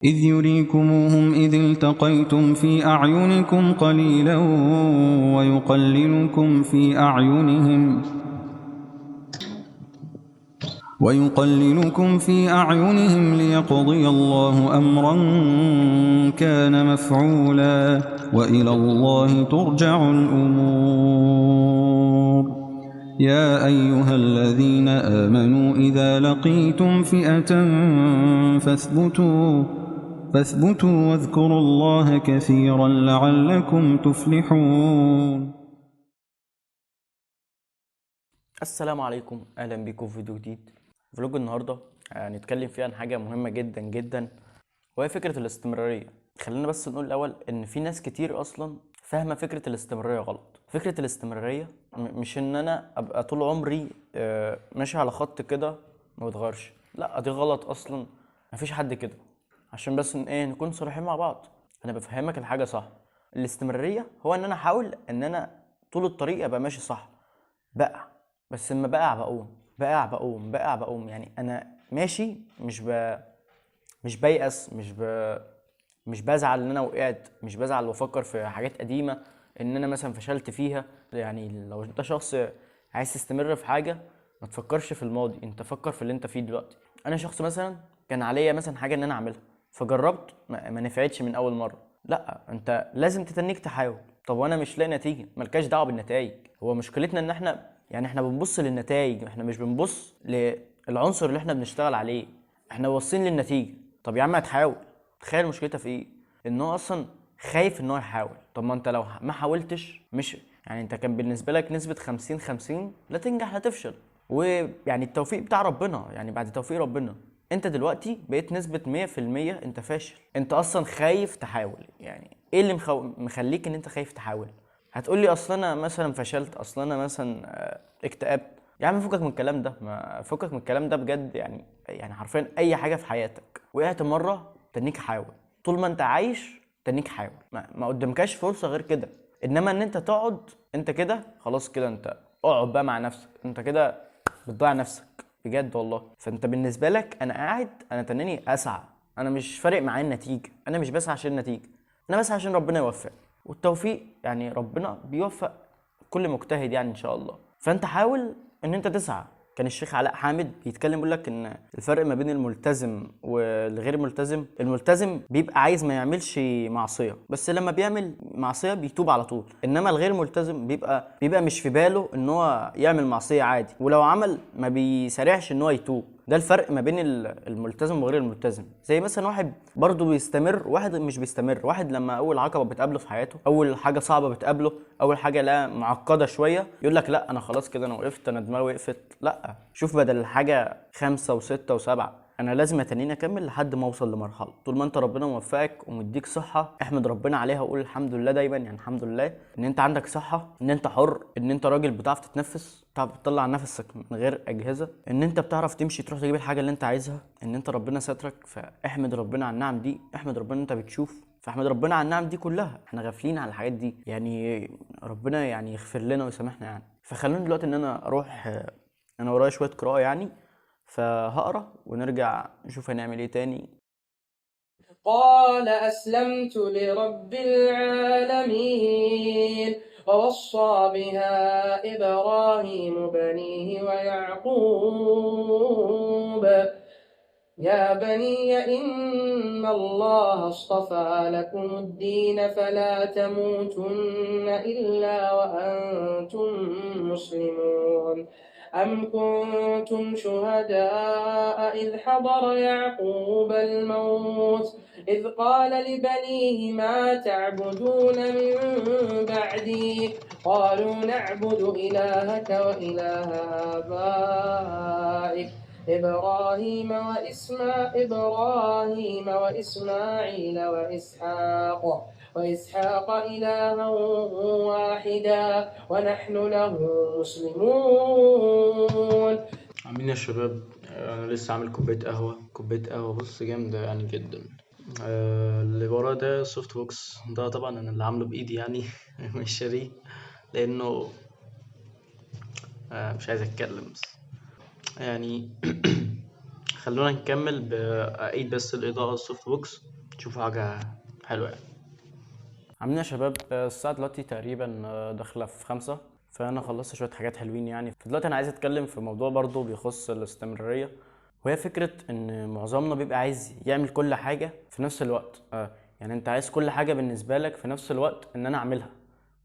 إذ يريكموهم إذ التقيتم في أعينكم قليلا ويقللكم في أعينهم ليقضي الله أمرا كان مفعولا وإلى الله ترجع الأمور. يا أيها الذين آمنوا إذا لقيتم فئة فاثبتوا واذكروا الله كثيرا لعلكم تفلحون. السلام عليكم، اهلا بيكم في فيديو جديد. فلوج النهارده هنتكلم فيه عن حاجه مهمه جدا جدا، وهي فكره الاستمراريه. خلينا بس نقول الاول ان في ناس كتير اصلا فاهمه فكره الاستمراريه غلط. فكره الاستمراريه مش ان انا ابقى طول عمري ماشي على خط كده ما بتغيرش. لا، دي غلط اصلا. مفيش حد كده. عشان بس نكون صريحين مع بعض. انا بفهمك الحاجه صح. الاستمراريه هو ان انا احاول ان انا طول الطريق ابقى ماشي صح بقى. بس لما بقع بقوم يعني انا ماشي، مش بيأس، مش بزعل ان انا وقعت، مش بزعل وافكر في حاجات قديمه ان انا مثلا فشلت فيها. يعني لو انت شخص عايز تستمر في حاجه، ما تفكرش في الماضي، انت فكر في اللي انت فيه دلوقتي. انا شخص مثلا كان عليا مثلا حاجه ان انا اعملها، فجربت ما نفعتش من اول مره. لا، انت لازم تتنيك تحاول. طب وانا مش لاقي نتيجه، ملكاش دعوه بالنتائج. هو مشكلتنا ان احنا بنبص للنتائج، احنا مش بنبص للعنصر اللي احنا بنشتغل عليه. احنا باصين للنتيجه. طب يا عم هتحاول. تخيل مشكلتها في ايه؟ ان هو اصلا خايف ان هو يحاول. طب ما انت لو ما حاولتش، مش يعني انت كان بالنسبه لك نسبه 50-50، لا تنجح لا تفشل. ويعني التوفيق بتاع ربنا، يعني بعد توفيق ربنا انت دلوقتي بقيت نسبة 100% انت فاشل. انت اصلا خايف تحاول. يعني ايه اللي مخليك ان انت خايف تحاول؟ هتقولي اصل انا مثلا فشلت، اصل انا مثلا اكتئبت. يا عم فكك من الكلام ده، ما فكك من الكلام ده بجد. يعني حرفيا اي حاجة في حياتك وقعت مرة تنيك حاول. طول ما انت عايش تنيك حاول، ما قدامكاش فرصة غير كده. انما ان انت تقعد، انت كده خلاص، كده انت اقعد بقى مع نفسك. انت كده بتضيع نفسك بجد والله. فانت بالنسبه لك انا قاعد، انا تناني اسعى. انا مش فارق معايا النتيجه، انا مش بسعى عشان النتيجه، انا بسعى عشان ربنا يوفق. والتوفيق يعني ربنا بيوفق كل مجتهد يعني ان شاء الله. فانت حاول ان انت تسعى. كان الشيخ علاء حامد بيتكلم يقول لك ان الفرق ما بين الملتزم والغير ملتزم، الملتزم بيبقى عايز ما يعملش معصيه، بس لما بيعمل معصيه بيتوب على طول. انما الغير ملتزم بيبقى مش في باله ان هو يعمل معصيه عادي، ولو عمل ما بيسارعش ان هو يتوب. ده الفرق ما بين الملتزم وغير الملتزم. زي مثلا واحد برضه بيستمر، واحد مش بيستمر. واحد لما اول عقبه بتقابله في حياته، اول حاجه صعبه بتقابله، اول حاجه لا معقده شويه، يقول لك لا انا خلاص كده، انا وقفت، انا دماغي وقفت. لا، شوف بدل الحاجه 5 و6 و7، انا لازم اتنين اكمل لحد ما اوصل لمرحله. طول ما انت ربنا موفقك ومديك صحه، احمد ربنا عليها وقول الحمد لله دايما. يعني الحمد لله ان انت عندك صحه، ان انت حر، ان انت راجل بتعرف تتنفس، بتعرف تطلع نفسك من غير اجهزه، ان انت بتعرف تمشي تروح تجيب الحاجه اللي انت عايزها، ان انت ربنا سترك. فاحمد ربنا على النعم دي، احمد ربنا ان انت بتشوف. فاحمد ربنا على النعم دي كلها. احنا غافلين على الحاجات دي يعني. ربنا يعني يغفر لنا ويسامحنا يعني. فخلونا دلوقتي ان انا اروح، انا ورايا شويه قراءه يعني، فهقرا ونرجع نشوف هنعمل ايه تاني. قال أسلمت لرب العالمين ووصى بها إبراهيم بنيه ويعقوب يا بني إن الله اصطفى لكم الدين فلا تموتن إلا وأنتم مسلمون. أم كنتم شهداء إذ حضر يعقوب الموت إذ قال لبنيه ما تعبدون من بعدي قالوا نعبد إلهك وإله آبائك إبراهيم وإسماعيل وإسحاق إلها واحدا ونحن له مسلمون. عاملين يا شباب؟ انا لسه عامل كوبايه قهوه بص جامده يعني جدا. اللي وراه ده سوفت بوكس، ده طبعا انا اللي عامله بايدي يعني مش شاريه، لانه مش عايز اتكلم بس يعني خلونا نكمل بأعيد بس الإضاءة السوفت بوكس تشوفوا حاجة حلوة يعني. عاملين يا شباب، الساعة دلوقتي تقريبا داخلة في 5، فأنا خلصت شوية حاجات حلوين يعني. فدلوقتي أنا عايز أتكلم في موضوع برضو بيخص الاستمرارية، وهي فكرة إن معظمنا بيبقى عايز يعمل كل حاجة في نفس الوقت. يعني أنت عايز كل حاجة بالنسبة لك في نفس الوقت إن أنا أعملها،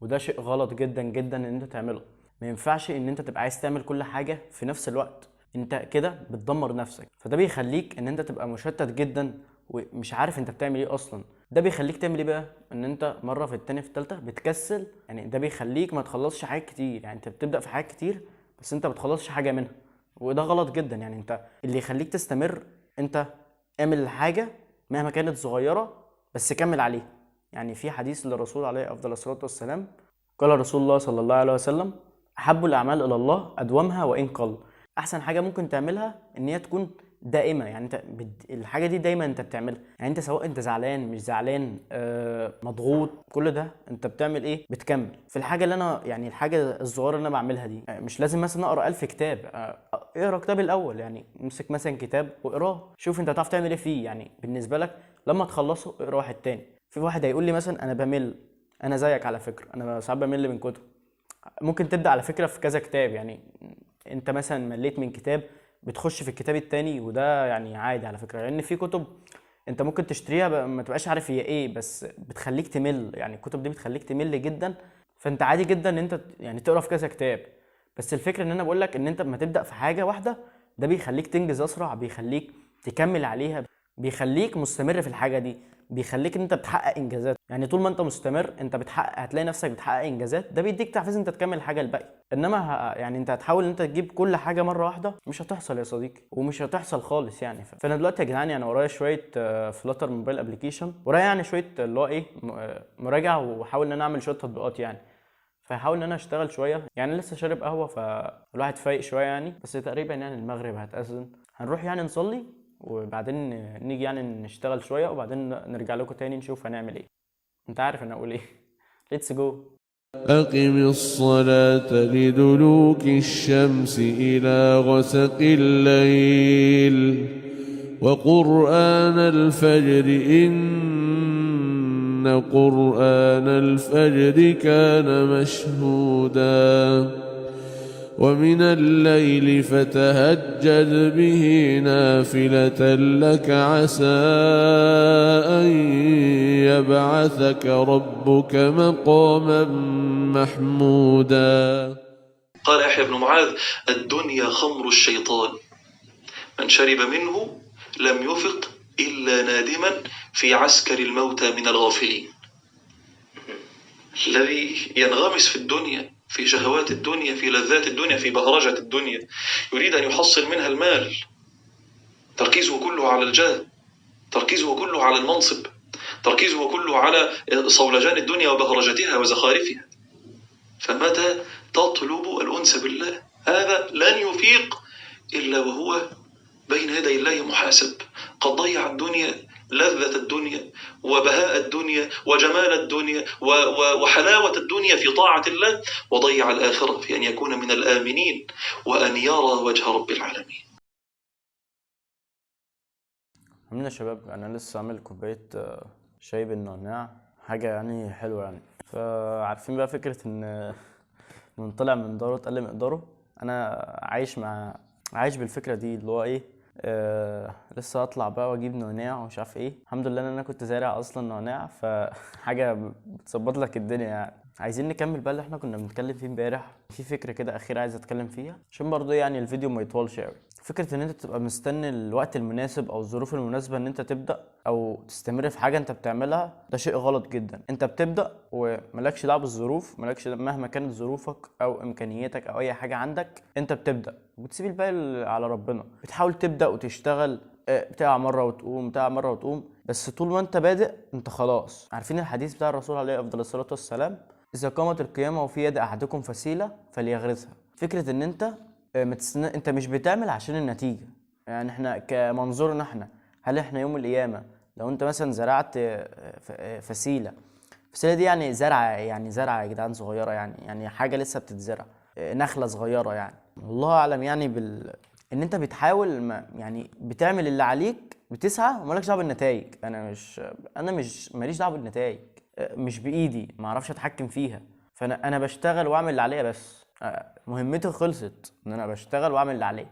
وده شيء غلط جدا جدا إن أنت تعمله. ما ينفعش إن أنت تبقى عايز تعمل كل حاجة في نفس الوقت، انت كده بتدمر نفسك. فده بيخليك ان انت تبقى مشتت جدا ومش عارف انت بتعمل ايه اصلا. ده بيخليك تعمل ايه بقى؟ ان انت مره في التانية في التالتة بتكسل. يعني ده بيخليك ما تخلصش حاجات كتير. يعني انت بتبدا في حاجات كتير بس انت بتخلصش حاجه منها، وده غلط جدا. يعني انت اللي يخليك تستمر، انت اعمل الحاجه مهما كانت صغيره بس كمل عليها. يعني في حديث للرسول عليه افضل الصلاه والسلام، قال رسول الله صلى الله عليه وسلم: احب الاعمال الى الله ادومها وان قل. احسن حاجه ممكن تعملها ان هي تكون دائمه. يعني انت الحاجه دي دايما انت بتعملها. يعني انت سواء انت زعلان مش زعلان، مضغوط، كل ده انت بتعمل ايه؟ بتكمل في الحاجه اللي انا، يعني الحاجه الصغيره اللي انا بعملها دي. مش لازم مثلا اقرا 1000 كتاب. اقرا كتاب الاول. يعني امسك مثلا كتاب واقراه، شوف انت هتعرف تعمل ايه فيه. يعني بالنسبه لك لما تخلصه اقرا واحد تاني. في واحد هيقول لي مثلا انا بمل، انا زيك على فكره، انا ساعات بمل من كتب. ممكن تبدا على فكره في كذا كتاب. يعني انت مثلا مليت من كتاب بتخش في الكتاب التاني، وده يعني عادي على فكره. لان في كتب انت ممكن تشتريها ما تبقاش عارف هي ايه، بس بتخليك تمل. يعني الكتب دي بتخليك تمل جدا. فانت عادي جدا ان انت يعني تقرا في كذا كتاب. بس الفكره ان انا بقول لك ان انت لما تبدا في حاجه واحده، ده بيخليك تنجز اسرع، بيخليك تكمل عليها، بيخليك مستمر في الحاجه دي، بيخليك ان انت بتحقق انجازات. يعني طول ما انت مستمر انت بتحقق، هتلاقي نفسك بتحقق انجازات. ده بيديك تحفيز انت تكمل الحاجه الباقيه. انما يعني انت هتحاول ان انت تجيب كل حاجه مره واحده، مش هتحصل يا صديقي، ومش هتحصل خالص يعني. فانا دلوقتي يا جدعان يعني ورايا شويه فلاتر موبايل ابلكيشن، ورايا يعني شويه اللي هو ايه مراجعه، وحاول ان انا اعمل شويه تطبيقات يعني. فهحاول ان انا اشتغل شويه. يعني لسه شارب قهوه فالواحد فايق شويه يعني. بس تقريبا يعني المغرب هتأذن، هنروح يعني نصلي، وبعدين نيجي يعني نشتغل شويه، وبعدين نرجع لكم تاني نشوف هنعمل ايه. انت عارف انا اقول ايه. ليتس جو. أقم الصلاة لدلوك الشمس إلى غسق الليل وقرآن الفجر إن قرآن الفجر كان مشهودا ومن الليل فتهجد به نافلة لك عسى أن يبعثك ربك مقاما محمودا. قال يحيى بن معاذ: الدنيا خمر الشيطان، من شرب منه لم يفق إلا نادما في عسكر الموتى من الغافلين. الذي ينغمس في الدنيا، في شهوات الدنيا، في لذات الدنيا، في بهرجة الدنيا، يريد أن يحصل منها المال، تركيزه كله على الجاه، تركيزه كله على المنصب، تركيزه كله على صولجان الدنيا وبهرجتها وزخارفها. فمتى تطلب الأنس بالله هذا لن يفيق إلا وهو بين يدي الله محاسب، قد ضيع الدنيا، لذة الدنيا وبهاء الدنيا وجمال الدنيا وحلاوة الدنيا في طاعة الله، وضيع الآخرة في أن يكون من الآمنين وأن يرى وجه رب العالمين. عاملين يا شباب، انا لسه عامل كوبايه شاي بالنعناع، حاجه يعني حلوه يعني. فعارفين بقى فكره ان من طلع من داره تقل مقداره. انا عايش بالفكره دي، اللي هو ايه، لسه هطلع بقى واجيب نعناع ومش عارف ايه. الحمد لله ان انا كنت زارع اصلا نعناع، فحاجه بتظبط لك الدنيا يعني. عايزين نكمل بقى اللي احنا كنا بنتكلم فيه امبارح. في فكره كده اخيره عايز اتكلم فيها عشان برضه يعني الفيديو ما يطولش قوي. فكره ان انت تبقى مستني الوقت المناسب او الظروف المناسبه ان انت تبدا او تستمر في حاجه انت بتعملها، ده شيء غلط جدا. انت بتبدا وملكش دعوه بالظروف، ملكش مهما كانت ظروفك او امكانياتك او اي حاجه عندك، انت بتبدا وبتسيب الباقي على ربنا. بتحاول تبدا وتشتغل، بتاع مره وتقوم، بتاع مره وتقوم، بس طول ما انت بادئ انت خلاص. عارفين الحديث بتاع الرسول عليه افضل الصلاه والسلام: اذا قامت القيامه وفي يد احدكم فسيله فليغرسها. فكره ان انت انت مش بتعمل عشان النتيجه. يعني احنا كمنظورنا احنا، هل احنا يوم القيامه لو انت مثلا زرعت فسيله دي يعني زرعه، يعني زرعه يا جدعان صغيره، يعني حاجه لسه بتتزرع، نخله صغيره يعني، والله اعلم يعني ان انت بتحاول يعني بتعمل اللي عليك، بتسعى ومالكش دعوه بالنتائج. انا مش ماليش دعوه بالنتائج، مش بايدي، ما اعرفش اتحكم فيها. فانا بشتغل واعمل اللي عليا بس. مهمتي خلصت ان انا بشتغل واعمل اللي عليا.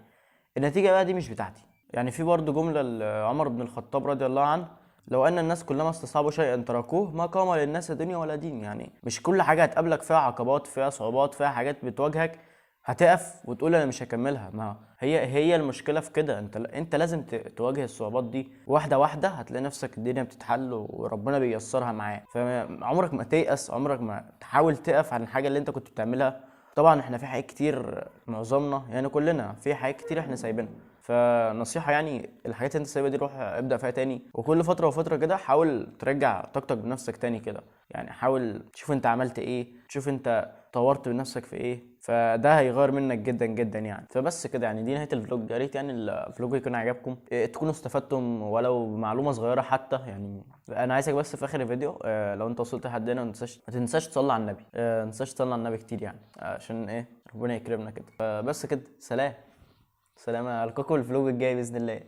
النتيجه بقى دي مش بتاعتي. يعني في برضه جمله لعمر بن الخطاب رضي الله عنه: لو ان الناس كلما استصعبوا شيئا تركوه ما قام للناس دنيا ولا دين. يعني مش كل حاجه هتقابلك فيها عقبات، فيها صعوبات، فيها حاجات بتواجهك هتقف وتقول انا مش هكملها. ما هي المشكله في كده. انت لازم تواجه الصعوبات دي واحده واحده، هتلاقي نفسك الدنيا بتتحل وربنا بييسرها معاك. فعمرك ما تيأس، عمرك ما تحاول تقف عن الحاجه اللي انت كنت بتعملها. طبعا احنا في حاجات كتير، معظمنا يعني كلنا في حاجات كتير احنا سايبينها. فنصيحه يعني الحاجات اللي انت سايبها دي روح ابدا فيها تاني، وكل فتره وفتره كده حاول ترجع طاقتك بنفسك تاني كده. يعني حاول تشوف انت عملت ايه، تشوف انت طورت بنفسك في ايه، فده هيغير منك جدا جدا يعني. فبس كده يعني، دي نهايه الفلوج. يا ريت يعني الفلوج يكون عجبكم، تكونوا استفدتم ولو بمعلومه صغيره حتى. يعني انا عايزك بس في اخر الفيديو لو انت وصلت لحد هنا ما تنساش تصلي على النبي. ما تنساش تصلي على النبي كتير يعني، عشان ايه ربنا يكرمنا كده. فبس كده، سلام. القاكم الفلوج الجاي باذن الله.